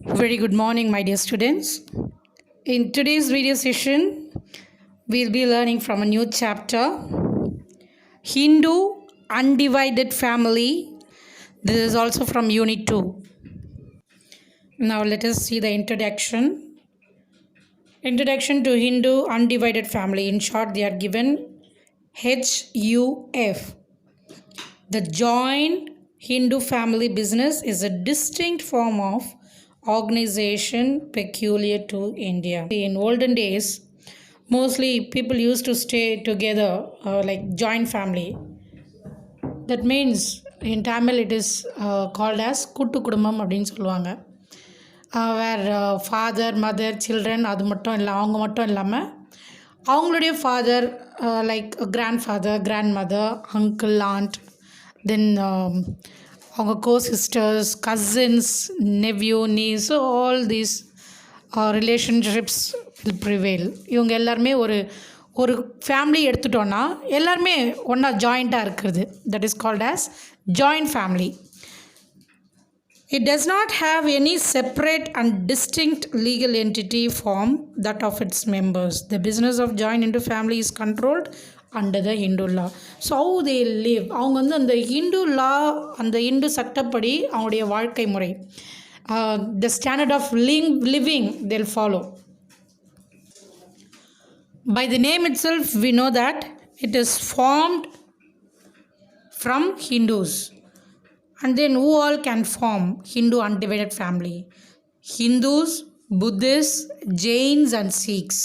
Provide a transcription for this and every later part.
Very good morning, my dear students. In today's video session, we'll be learning from a new chapter Hindu Undivided Family. This is also from Unit 2. Now, let us see the introduction. Introduction to Hindu Undivided Family. In short, they are given HUF. The joint Hindu family business is a distinct form of organization peculiar to India. In olden days, mostly people used to stay together like joint family. That means in Tamil it is called as கூட்டு குடும்பம் அப்படின்னு சொல்லுவாங்க. வேர் father mother children அது மட்டும் இல்லை, அவங்க மட்டும் இல்லாமல் அவங்களுடைய father like grand father grand mother uncle aunt then அவங்க co-sisters cousins nephew niece all these relationships will prevail. இவங்க எல்லாருமே ஒரு ஃபேமிலி எடுத்துட்டோன்னா எல்லாருமே ஒன்றா ஜாயிண்ட்டாக இருக்கிறது. That is called as joint family. It does not have any separate and distinct legal entity form that of its members. The business of joint Hindu family is controlled under the Hindu law. So how they live, அவங்க வந்து அந்த Hindu law அந்த Hindu சட்டப்படி அவங்களுடைய வாழ்க்கை முறை, the standard of living they'll follow. By the name itself we know that it is formed from Hindus. And then who all can form Hindu undivided family? Hindus, Buddhists, Jains and Sikhs.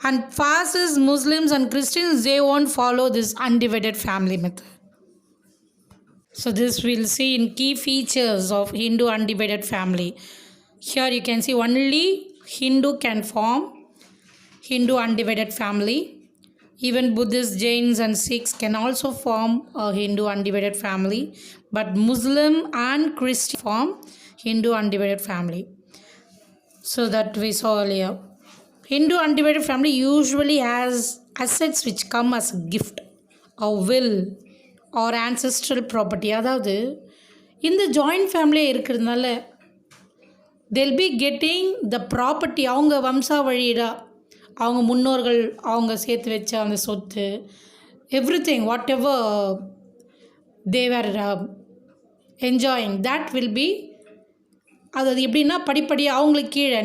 And Parsis, Muslims and Christians, they won't follow this undivided family method. So this we'll see in key features of Hindu undivided family. Here you can see only Hindu can form Hindu undivided family. Even Buddhists, Jains and Sikhs can also form a Hindu undivided family. But Muslim and Christian form Hindu undivided family. So that we saw earlier. Hindu undivided family usually has assets which come as a gift, a will or ancestral property. அதாவது இந்த joint ஃபேமிலியே இருக்கிறதுனால they'll be getting the property, அவங்க வம்சாவழியாக அவங்க முன்னோர்கள் அவங்க சேர்த்து வச்ச அந்த சொத்து, everything whatever they were enjoying that will be, அது எப்படின்னா படிப்படியாக அவங்களுக்கு கீழே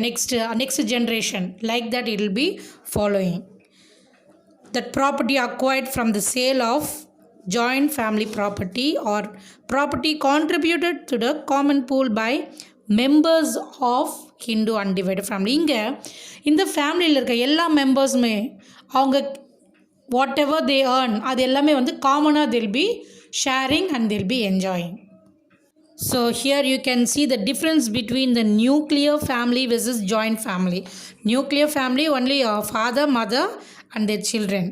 next generation like that it will be following. That property acquired from the sale of joint family property or property contributed to the common pool by members of Hindu undivided family. இங்கே இந்த ஃபேமிலியில் இருக்க எல்லா மெம்பர்ஸுமே அவங்க what ever they earn அது எல்லாமே வந்து காமனாக they'll be sharing and they'll be enjoying. So here you can see the difference between the nuclear family versus joint family. Nuclear family only father, mother and their children.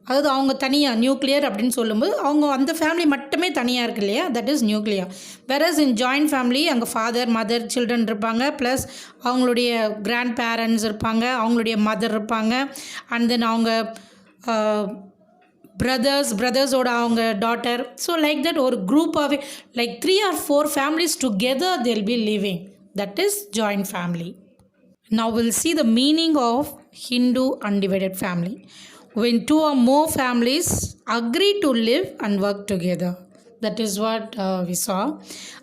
அதாவது அவங்க தனியாக nuclear அப்படின்னு சொல்லும்போது அவங்க அந்த ஃபேமிலி மட்டுமே தனியாக இருக்கு இல்லையா, that is nuclear. Versus in joint family அங்கே ஃபாதர் மதர் சில்ட்ரன் இருப்பாங்க, ப்ளஸ் அவங்களுடைய கிராண்ட் பேரண்ட்ஸ் இருப்பாங்க, அவங்களுடைய மதர் இருப்பாங்க, அண்ட் தென் அவங்க பிரதர்ஸோட அவங்க டாட்டர். ஸோ லைக் தட் ஒரு குரூப்பாகவே like 3 or 4 families together they'll be living. That is joint family. Now we'll see the meaning of Hindu undivided family. When 2 or more families agree to live and work together. That is what we saw.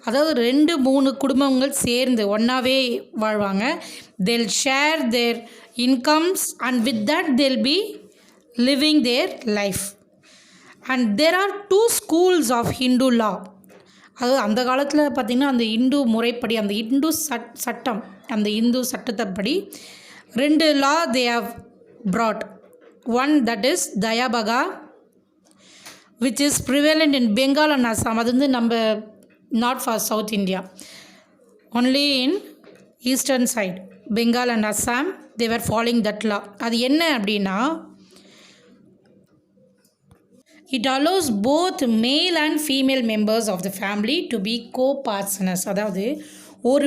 அதாவது 2-3 குடும்பங்கள் சேர்ந்து ஒன்றாவே வாழ்வாங்க. They'll share their incomes and with that they'll be living their life. And there are 2 schools of Hindu law. அதாவது அந்த காலத்தில் பார்த்திங்கன்னா அந்த இந்து முறைப்படி அந்த இந்து சட்டம் அந்த Hindu சட்டத்தைப்படி 2 law they have brought. One that is Dayabhaga, which is prevalent in Bengal and Assam. அது வந்து நம்ம not for South India, only in eastern side Bengal and Assam they were following that law. அது என்ன அப்படின்னா, it allows both male and female members of the family to be co-partners. அதாவது ஒரு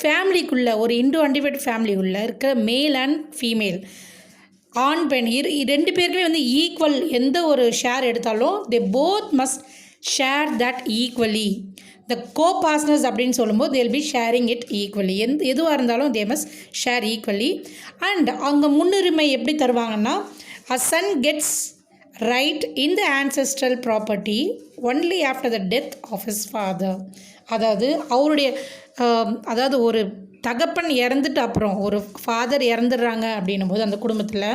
ஃபேமிலிக்குள்ளே ஒரு Hindu undivided ஃபேமிலிக்குள்ளே இருக்க மேல் அண்ட் ஃபீமேல் ஆண் பெண் 2 பேருக்குமே வந்து ஈக்குவல் எந்த ஒரு ஷேர் எடுத்தாலும் they both must share that equally. The co-partners அப்படின்னு சொல்லும்போது they'll be sharing it equally. எதுவாக இருந்தாலும் they must share equally. And அவங்க முன்னுரிமை எப்படி தருவாங்கன்னா a son gets right in the ancestral property only after the death of his father. அதாவது அவருடைய அதாவது ஒரு தகப்பன் இறந்துட்டு அப்புறம் ஒரு ஃபாதர் இறந்துடுறாங்க அப்படின்னும் போது அந்த குடும்பத்தில்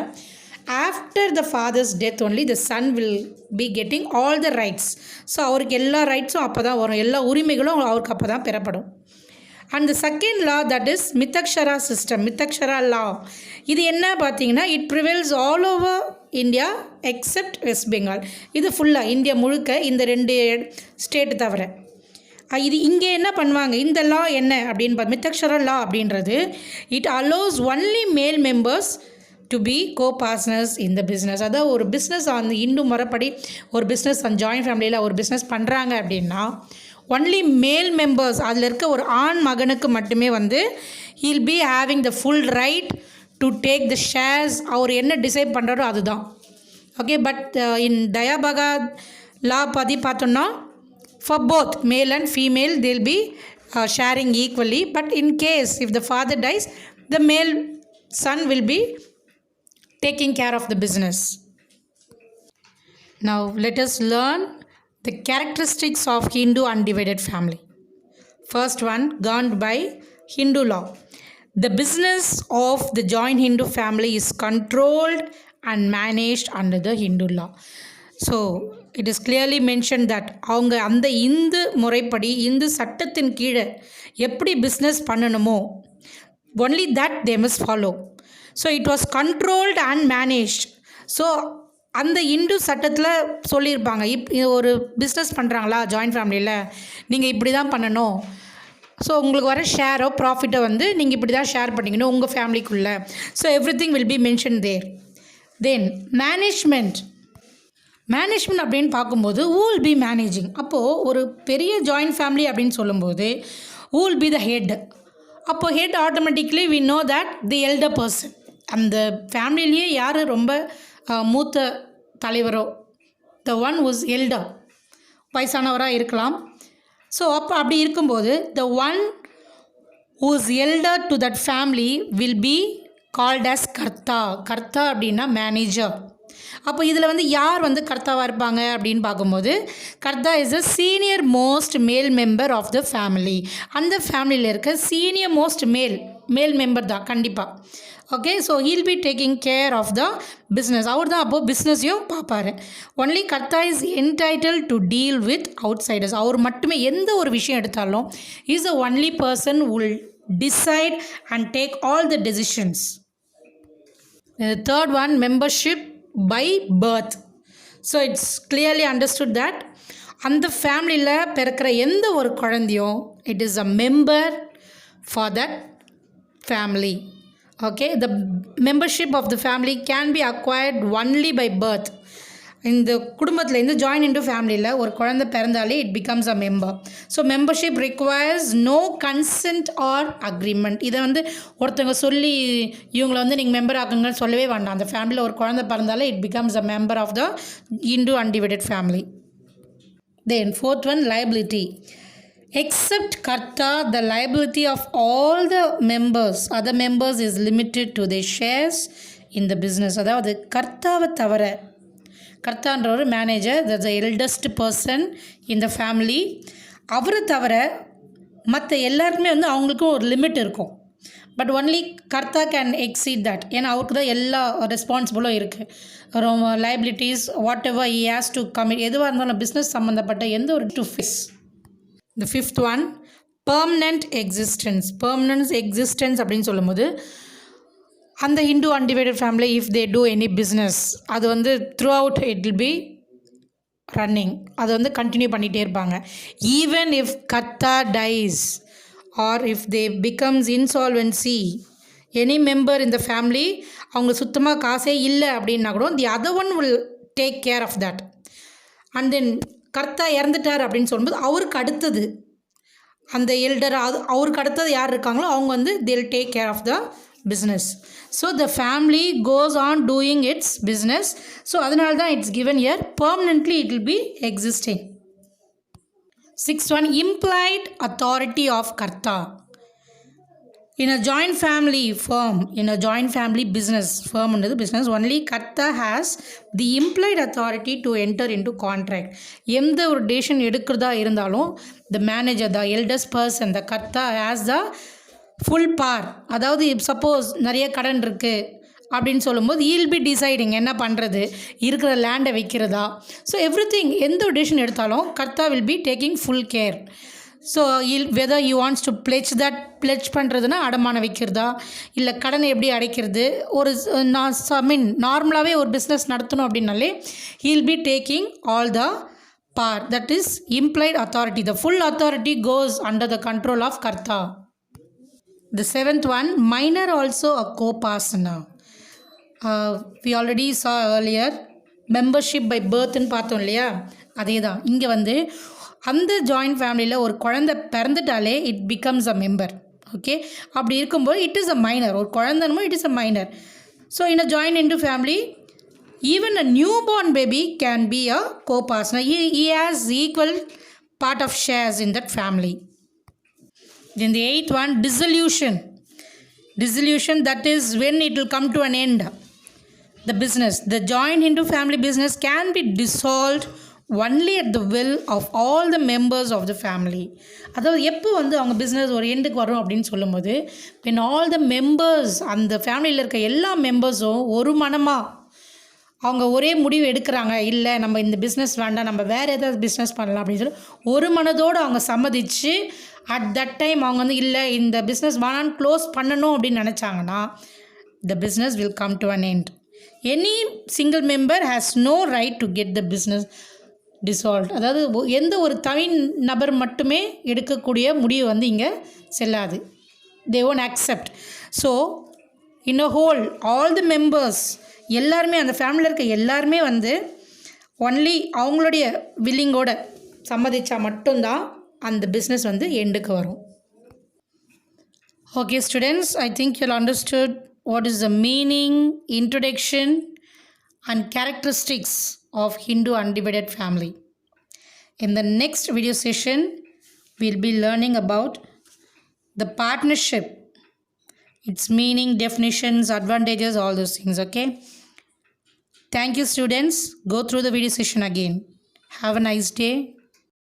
after the father's death only the son will be getting all the rights. So அவருக்கு எல்லா ரைட்ஸும் அப்போ தான் வரும், எல்லா உரிமைகளும் அவருக்கு அப்போ தான் பெறப்படும். And the second law that is Mitakshara system, Mitakshara law. இது என்ன பார்த்தீங்கன்னா it prevails all over India except West Bengal. இது ஃபுல்லாக இந்தியா முழுக்க இந்த 2 ஸ்டேட்டு தவிர. இது இங்கே என்ன பண்ணுவாங்க, இந்த லா என்ன அப்படின்னு பார்த்து மித்தக்ஷரா லா அப்படின்றது it allows only male members to be co-partners in the business. அதாவது ஒரு பிஸ்னஸ் அந்த இந்து முறைப்படி ஒரு பிஸ்னஸ் அந்த ஜாயின்ட் ஃபேமிலியில் ஒரு பிஸ்னஸ் பண்ணுறாங்க அப்படின்னா ஒன்லி மேல் மெம்பர்ஸ், அதில் இருக்க ஒரு ஆண் மகனுக்கு மட்டுமே வந்து he'll be having the full right to take the shares. அவர் என்ன டிசைட் பண்ணுறாரோ அதுதான். ஓகே, பட் இன் தயாபகா லா பற்றி பார்த்தோன்னா for both male and female they'll be sharing equally, but in case if the father dies the male son will be taking care of the business. Now let us learn the characteristics of Hindu undivided family. First one, governed by Hindu law. The business of the joint Hindu family is controlled and managed under the Hindu law. So it is clearly mention that அவங்க அந்த இந்து முறைப்படி இந்து சட்டத்தின் கீழே எப்படி business பண்ணணுமோ only that they must follow. So it was controlled and managed. So அந்த இந்து சட்டத்தில் சொல்லியிருப்பாங்க, ஒரு பிஸ்னஸ் பண்ணுறாங்களா ஜாயின்ட் ஃபேமிலியில் நீங்கள் இப்படி தான் பண்ணணும். ஸோ உங்களுக்கு வர ஷேரோ ப்ராஃபிட்டை வந்து நீங்கள் இப்படி தான் ஷேர் பண்ணிக்கணும் உங்கள் ஃபேமிலிக்குள்ளே. So every thing will be mention there. Then management அப்படின்னு பார்க்கும்போது who will be managing. அப்போது ஒரு பெரிய ஜாயின்ட் ஃபேமிலி அப்படின்னு சொல்லும்போது who will be the head. அப்போ head automatically we know that the elder person. அந்த ஃபேமிலிலேயே யார் ரொம்ப மூத்த தலைவரோ the one who is elder, வயசானவராக இருக்கலாம். ஸோ அப்போ அப்படி இருக்கும்போது the one who is elder to that family will be called as கர்த்தா. கர்த்தா அப்படின்னா மேனேஜர். அப்போ இதில் வந்து யார் வந்து கர்த்தாவாக இருப்பாங்க அப்படின்னு பார்க்கும்போது Karta is a senior most male member of the family. அந்த ஃபேமிலியில் இருக்க சீனியர் மோஸ்ட் மேல் மெம்பர் தான் கண்டிப்பாக. Okay, so he'll be taking care of the business. அவர் தான் அப்போது பிஸ்னஸையும் பார்ப்பார். Only Karta is entitled to deal with outsiders. அவர் மட்டுமே எந்த ஒரு விஷயம் எடுத்தாலும் is the only person will decide and take all the decisions. Third one, membership by birth. So it's clearly understood that அந்த ஃபேமிலியில் பிறக்கிற எந்த ஒரு குழந்தையும் it is a member for that family. Okay, the membership of the family can be acquired only by birth. இந்த குடும்பத்தில் இந்த join into ஃபேமிலியில் ஒரு குழந்தை பிறந்தாலே it becomes a member. So membership requires no consent or agreement. இதை வந்து ஒருத்தவங்க சொல்லி இவங்களை வந்து நீங்கள் மெம்பர் ஆக்குங்கன்னு சொல்லவே வேண்டாம். அந்த ஃபேமிலியில் ஒரு குழந்தை பிறந்தாலே it becomes a member of the Hindu undivided family. Then fourth one, liability. Except Karta, the liability of all the members, other members is limited to their shares in the business. அதாவது கர்த்தாவை தவிர, கர்த்தான்ற ஒரு manager, the eldest person in the family, அவரை தவிர மற்ற எல்லாருக்குமே வந்து அவங்களுக்கும் ஒரு லிமிட் இருக்கும். But only Karta can exceed that. ஏன்னா அவருக்கு தான் எல்லா ரெஸ்பான்சிபிளும் இருக்குது. ரொம்ப liabilities whatever he has to commit, எதுவாக இருந்தாலும் பிஸ்னஸ் சம்மந்தப்பட்ட எந்த ஒரு to face. The fifth one, permanent existence. அப்படின்னு சொல்லும்போது அந்த Hindu undivided family if they do any business அது வந்து throughout it will B running. அது வந்து கண்டினியூ பண்ணிகிட்டே இருப்பாங்க. Even if Karta dies or if they becomes insolvency, any member இந்த ஃபேமிலி அவங்க சுத்தமாக காசே இல்லை அப்படின்னா கூட the other one will take care of that. And then Karta இறந்துட்டார் அப்படின்னு சொல்லும்போது அவருக்கு அடுத்தது அந்த எல்டர், அவருக்கு அடுத்தது யார் இருக்காங்களோ அவங்க வந்து they'll take care of the business. So the family goes on doing its business. So அதனால தான் it's given here permanently it will be existing. Sixth one, implied authority of Karta. In a joint family firm, in a joint family business, firm under the business, only Karta has the implied authority to enter into contract. எந்த ஒரு decision எடுக்கிறதா இருந்தாலும் the manager, the eldest person, the Karta has the full power. அதாவது suppose நிறைய கடன் இருக்குது அப்படின்னு சொல்லும்போது ஈல் பி டிசைடிங் என்ன பண்ணுறது, இருக்கிற லேண்டை வைக்கிறதா. ஸோ எவ்ரி திங் எந்த ஒரு டெசிஷன் எடுத்தாலும் Karta will be taking full care. So whether you wants to pledge that, pledge பண்ணுறதுனா அடமானம் வைக்கிறதா, இல்லை கடனை எப்படி அடைக்கிறது, ஒரு நார்மலாகவே ஒரு பிஸ்னஸ் நடத்தணும் அப்படின்னாலே heel be taking all the power. That is implied authority. The full authority goes under the control of Karta. The seventh one, minor also a co-partner. We already saw earlier membership by birthன்னு பார்த்தோம் இல்லையா, அதே தான் இங்கே வந்து அந்த joint ஃபேமிலியில் ஒரு குழந்தை பிறந்துட்டாலே it becomes a member. Okay, அப்படி இருக்கும்போது இட் இஸ் அ மைனர். ஒரு குழந்தைனுமோ it is a minor. So in a joint Hindu family, even a newborn baby can be a co-partner. He has equal part of shares in that family. Then the eighth one, dissolution. Dissolution, that is when it will come to an end. The business, the joint into family business can be dissolved only at the will of all the members of the family. அதாவது எப்போ வந்து அவங்க business ஒரு எண்டுக்கு வரும் அப்படின்னு சொல்லும்போது, when all the members, அந்த ஃபேமிலியில் இருக்க எல்லா மெம்பர்ஸும் ஒரு மனமாக அவங்க ஒரே முடிவு எடுக்கிறாங்க, இல்லை நம்ம இந்த பிஸ்னஸ் வேண்டாம், நம்ம வேறு ஏதாவது பிஸ்னஸ் பண்ணலாம் அப்படின்னு சொல்லி ஒரு மனதோடு அவங்க சம்மதிச்சு அட் தட் டைம் அவங்க வந்து இல்லை இந்த பிஸ்னஸ் வேணான்னு க்ளோஸ் பண்ணணும் அப்படின்னு நினச்சாங்கன்னா the business will come to an end. Any single member has no right to get the business dissolved. அதாவது எந்த ஒரு தனி நபர் மட்டுமே எடுக்கக்கூடிய முடிவு வந்து இங்கே செல்லாது. they won't accept. So in a whole, all the members எல்லாருமே, அந்த ஃபேமிலியில் இருக்க எல்லாருமே வந்து ஒன்லி அவங்களுடைய வில்லிங்கோட சம்மதிச்சா மட்டும்தான் அந்த பிஸ்னஸ் வந்து எண்டுக்கு வரும். Okay students, I think you understood what is the meaning, introduction and characteristics of Hindu undivided family. In the next video session, we'll be learning about the partnership, its meaning, definitions, advantages, all those things. Okay, thank you students. Go through the video session again. Have a nice day.